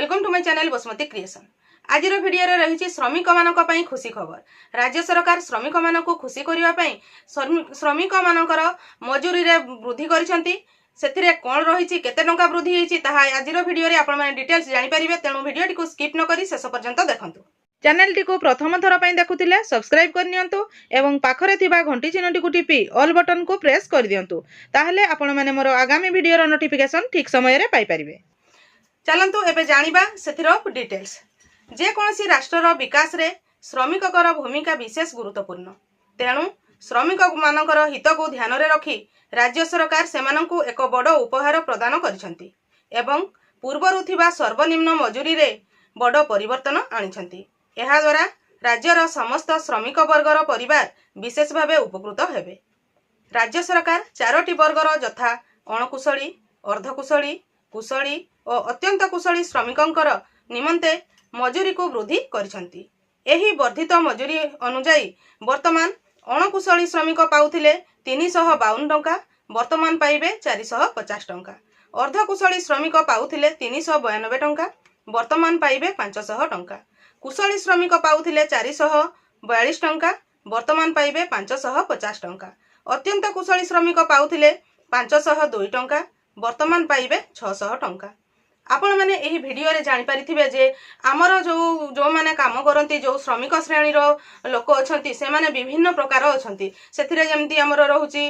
Welcome to my channel Basumati creation. आज video रही श्रमिक मानक खुशी खबर। राज्य सरकार श्रमिक मानक खुशी करने श्रमिक मानकर मजूरी वृद्धि कर कौन रही केते टंका वृद्धि होती आज वीडियो रे आपण डिटेल्स जानिपारे। तेणु वीडियो टी स्किप न करी शेष पर्यंत देखंतु। चैनल टी को प्रथम थर पर देखुले सब्सक्राइब करनियंतु एवं पाखरे थिबा घंटी चिन्हटी को टिपी ऑल बटन को प्रेस कर दियंतु। ताहले आपण माने मोर आगामी वीडियो रो नोटिफिकेशन ठीक समय रे पाई परिबे। चलतु एबे जानिबा सेथिरो डिटेल्स। जे कोनोसी राष्ट्रर विकास रे श्रमिककर भूमिका विशेष गुरुत्वपूर्ण। तेणु श्रमिक मानकर हित को ध्यान रे रखी राज्य सरकार सेमानंकु एक बड़ उपहार प्रदान करिसंती एवं पूर्वरु थिबा सर्वनिम्न मजूरी रे बड़ परिवर्तन आनिसंती। एहा द्वारा राज्यर समस्त श्रमिक वर्गर परिवार विशेष भावे उपकृत हेबे। राज्य सरकार चारोटी वर्गर यथा अणकुशली, अर्धकुशली, कुशली और अत्यंत कुशली श्रमिकंकर निमंते मजूरी को वृद्धि करिसंती। एही वर्धित मजूरी अनुजाई वर्तमान अणकुशली श्रमिक पाउथिले 352 टंका, वर्तमान पाइबे 450 टंका। अर्धकुशली श्रमिक पाउथिले 392 टंका, वर्तमान पाइबे 500 टंका। कुशली श्रमिक पाउथिले 442 टंका, वर्तमान पाइबे 550 टंका। अत्यंत कुशली श्रमिक पाउथिले 502 टंका, वर्तमान पाइबे 600 टंका। आपण मैंने यही वीडियो रे जानि परिथिबे जे आमर जो माने काम करती जो श्रमिक श्रेणी रो लोक अछंती से माने विभिन्न प्रकार अछंती। सेथिरे जेमती आमर रहुची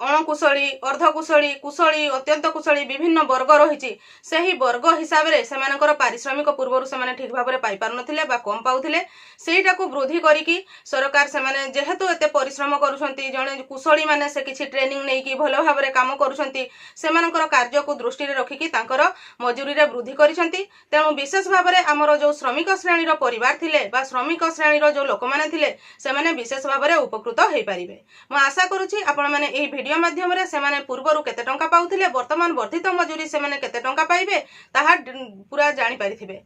अणकुशली, अर्धकुशली, कुशली, अत्यंत कुशली विभिन्न वर्ग रही। सही वर्ग हिसाब से सेमानकर पारिश्रमिक पूर्वर से ठीक भाव में पाई पार नथिले बा कम पाउथिले। सेटा को वृद्धि करिकी सरकार से माने जेहेतु एते परिश्रम करूछंती जणे कुशली माने से किछि ट्रेनिंग नै कि भलो भाव में काम करूछंती सेमानकर कार्य को दृष्टि रे रखिकी तांकर मजूरी रे वृद्धि करिसंती। तेणु विशेष भाव में आमर जो श्रमिक श्रेणी रो परिवार थिले बा श्रमिक श्रेणी रो जो लोक माने थिले से माने विशेष भाव में उपकृत होई परिबे। म आशा करूछि आपण माने एही वीडियो माध्यम रे सेमाने पूर्वरु केते टंका पाउथिले वर्तमान वर्धित मजूरी सेमाने केते टंका पाइबे ताहा पूरा जानि परिथिबे।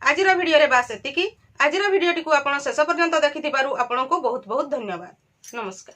आजिर वीडियो रे बास एतिकी। आजिर वीडियो टी को आपण शेष पर्यंत देखिथिबारु आपनको बहुत बहुत धन्यवाद। नमस्कार।